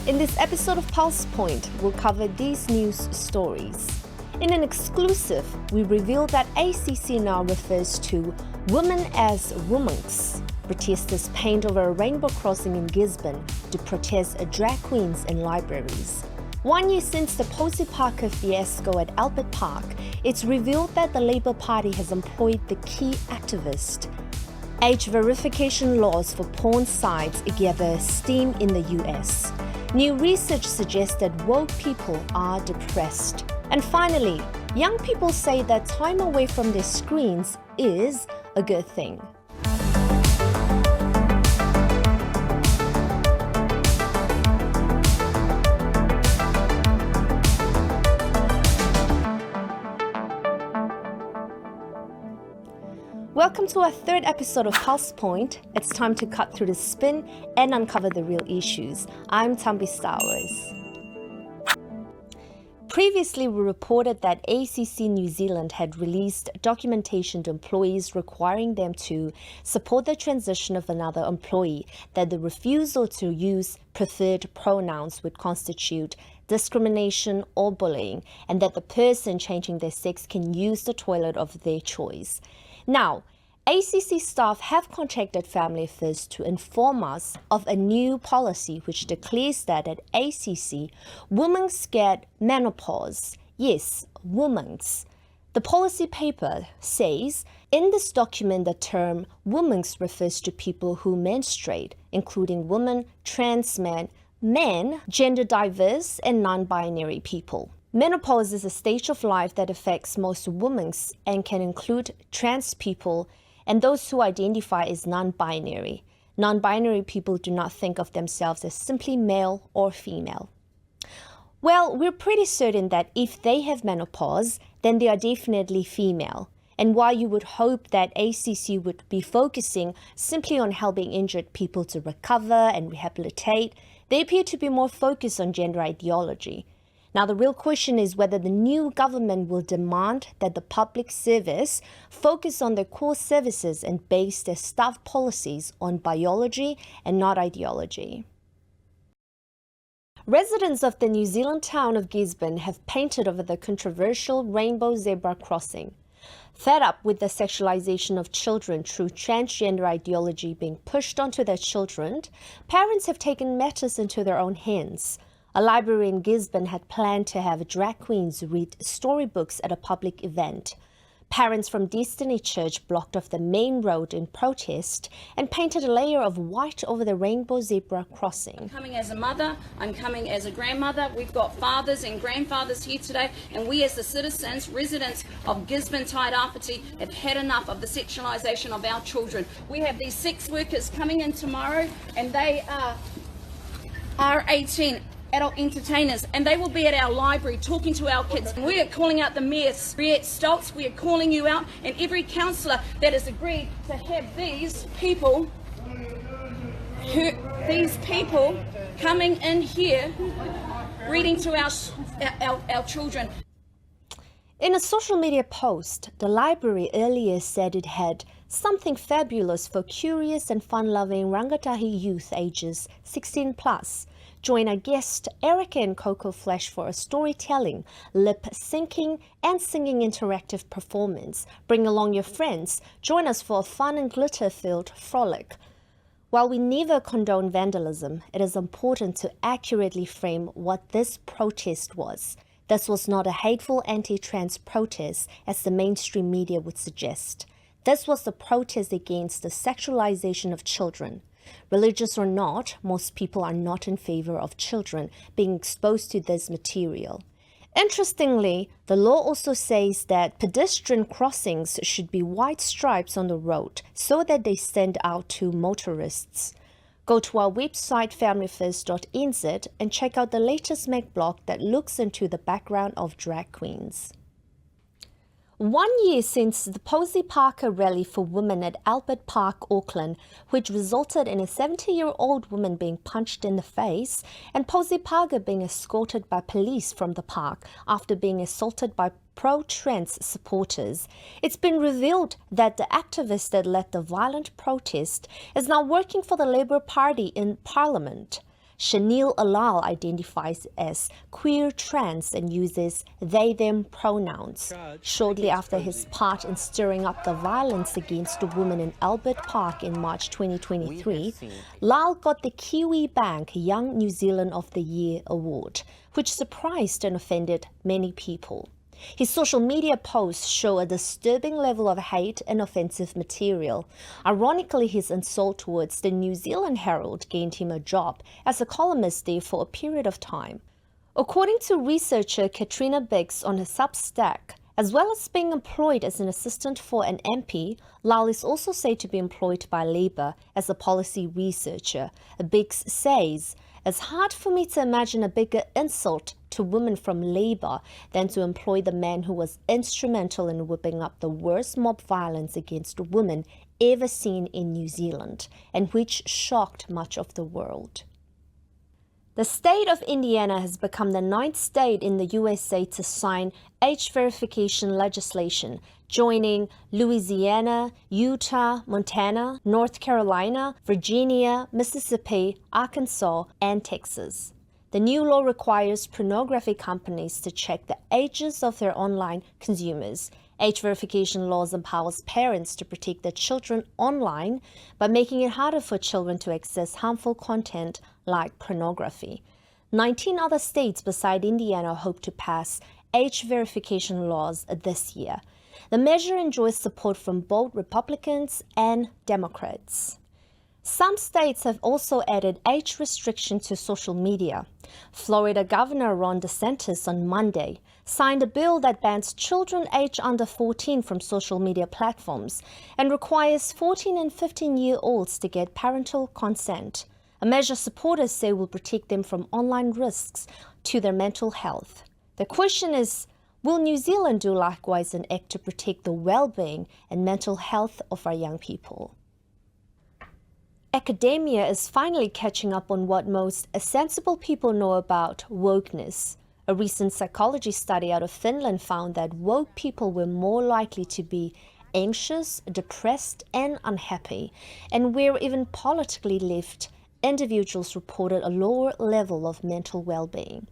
In this episode of PulsePoint, we'll cover these news stories. In an exclusive, we reveal that ACC now refers to women as womxn. Protestors paint over a rainbow crossing in Gisborne to protest drag queens in libraries. 1 year since the Posie Parker fiasco at Albert Park, it's revealed that the Labour Party has employed the key activist. Age verification laws for porn sites gather steam in the US. New research suggests that woke people are depressed. And finally, young people say that time away from their screens is a good thing. Welcome to our third episode of PulsePoint. It's time to cut through the spin and uncover the real issues. I'm Tambi Stowers. Previously, we reported that ACC New Zealand had released documentation to employees requiring them to support the transition of another employee, that the refusal to use preferred pronouns would constitute discrimination or bullying, and that the person changing their sex can use the toilet of their choice. Now, ACC staff have contacted Family Affairs to inform us of a new policy which declares that at ACC, women get menopause. Yes, women's. The policy paper says, in this document, the term women's refers to people who menstruate, including women, trans men, gender diverse, and non-binary people. Menopause is a stage of life that affects most women and can include trans people and those who identify as non-binary. Non-binary people do not think of themselves as simply male or female. Well, we're pretty certain that if they have menopause, then they are definitely female. And while you would hope that ACC would be focusing simply on helping injured people to recover and rehabilitate, they appear to be more focused on gender ideology. Now, the real question is whether the new government will demand that the public service focus on their core services and base their staff policies on biology and not ideology. Residents of the New Zealand town of Gisborne have painted over the controversial rainbow zebra crossing. Fed up with the sexualization of children through transgender ideology being pushed onto their children, parents have taken matters into their own hands. A library in Gisborne had planned to have drag queens read storybooks at a public event. Parents from Destiny Church blocked off the main road in protest and painted a layer of white over the rainbow zebra crossing. I'm coming as a mother, I'm coming as a grandmother. We've got fathers and grandfathers here today, and we as the citizens, residents of Gisborne Tairāwhiti, have had enough of the sexualisation of our children. We have these sex workers coming in tomorrow, and they are 18. Adult entertainers, and they will be at our library talking to our kids. And we are calling out the Mayor, Briette Stoltz. We are calling you out, and every councillor that has agreed to have these people coming in here reading to our children. In a social media post, the library earlier said it had something fabulous for curious and fun-loving rangatahi youth ages 16 plus. Join our guest Erica and Coco Flash for a storytelling, lip-syncing and singing interactive performance. Bring along your friends. Join us for a fun and glitter-filled frolic. While we never condone vandalism, it is important to accurately frame what this protest was. This was not a hateful anti-trans protest, as the mainstream media would suggest. This was a protest against the sexualization of children. Religious or not, most people are not in favor of children being exposed to this material. Interestingly, the law also says that pedestrian crossings should be white stripes on the road so that they stand out to motorists. Go to our website familyfirst.nz and check out the latest Mac blog that looks into the background of drag queens. 1 year since the Posie Parker rally for women at Albert Park, Auckland, which resulted in a 70-year-old woman being punched in the face and Posie Parker being escorted by police from the park after being assaulted by pro-trans supporters, it's been revealed that the activist that led the violent protest is now working for the Labour Party in Parliament. Chanel Alal identifies as queer trans and uses they-them pronouns. Shortly after his part in stirring up the violence against a woman in Albert Park in March 2023, Lal got the Kiwi Bank Young New Zealand of the Year award, which surprised and offended many people. His social media posts show a disturbing level of hate and offensive material. Ironically, his insult towards the New Zealand Herald gained him a job as a columnist there for a period of time. According to researcher Katrina Biggs on her Substack, as well as being employed as an assistant for an MP, Lal is also said to be employed by Labour as a policy researcher. Biggs says, "It's hard for me to imagine a bigger insult to women from Labour than to employ the man who was instrumental in whipping up the worst mob violence against women ever seen in New Zealand, and which shocked much of the world." The state of Indiana has become the 9th state in the USA to sign age verification legislation, joining Louisiana, Utah, Montana, North Carolina, Virginia, Mississippi, Arkansas, and Texas. The new law requires pornography companies to check the ages of their online consumers. Age verification laws empowers parents to protect their children online by making it harder for children to access harmful content like pornography. 19 other states beside Indiana hope to pass age verification laws this year. The measure enjoys support from both Republicans and Democrats. Some states have also added age restriction to social media. Florida Governor Ron DeSantis on Monday signed a bill that bans children aged under 14 from social media platforms and requires 14 and 15-year-olds to get parental consent, a measure supporters say will protect them from online risks to their mental health. The question is, will New Zealand do likewise and act to protect the well-being and mental health of our young people? Academia is finally catching up on what most sensible people know about wokeness. A recent psychology study out of Finland found that woke people were more likely to be anxious, depressed, and unhappy. And where even politically left, individuals reported a lower level of mental well-being.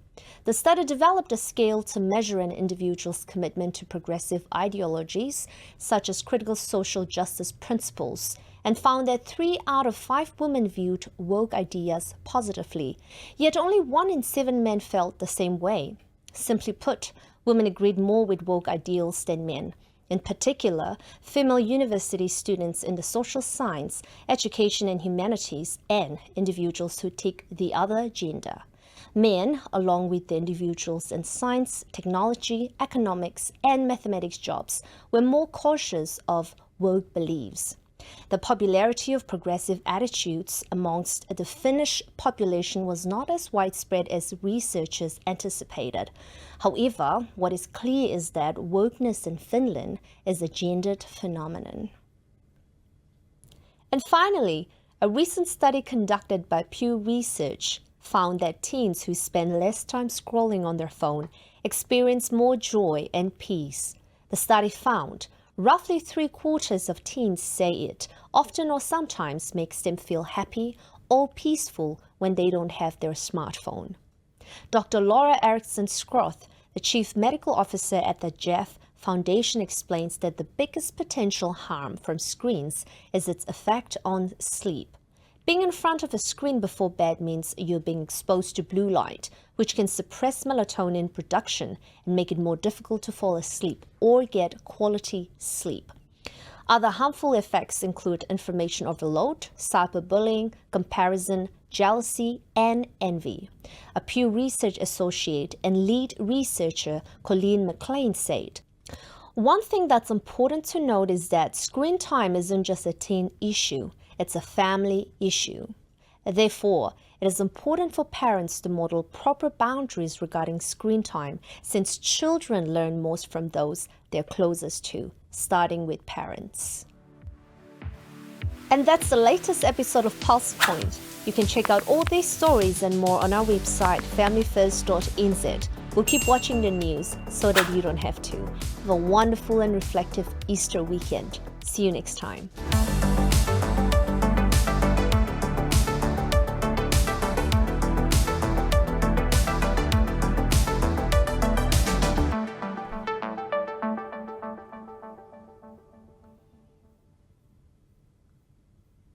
The study developed a scale to measure an individual's commitment to progressive ideologies, such as critical social justice principles, and found that 3 out of 5 women viewed woke ideas positively, yet only 1 in 7 men felt the same way. Simply put, women agreed more with woke ideals than men. In particular, female university students in the social science, education and humanities, and individuals who take the other gender. Men, along with the individuals in science, technology, economics, and mathematics jobs, were more cautious of woke beliefs. The popularity of progressive attitudes amongst the Finnish population was not as widespread as researchers anticipated. However, what is clear is that wokeness in Finland is a gendered phenomenon. And finally, a recent study conducted by Pew Research found that teens who spend less time scrolling on their phone experience more joy and peace. The study found roughly 3/4 of teens say it often or sometimes makes them feel happy or peaceful when they don't have their smartphone. Dr. Laura Erickson-Scroth, the Chief Medical Officer at the Jeff Foundation, explains that the biggest potential harm from screens is its effect on sleep. Being in front of a screen before bed means you're being exposed to blue light, which can suppress melatonin production and make it more difficult to fall asleep or get quality sleep. Other harmful effects include information overload, cyberbullying, comparison, jealousy, and envy. A Pew Research associate and lead researcher Colleen McLean said, "One thing that's important to note is that screen time isn't just a teen issue. It's a family issue. Therefore, it is important for parents to model proper boundaries regarding screen time, since children learn most from those they're closest to, starting with parents." And that's the latest episode of PulsePoint. You can check out all these stories and more on our website, familyfirst.nz. We'll keep watching the news so that you don't have to. Have a wonderful and reflective Easter weekend. See you next time.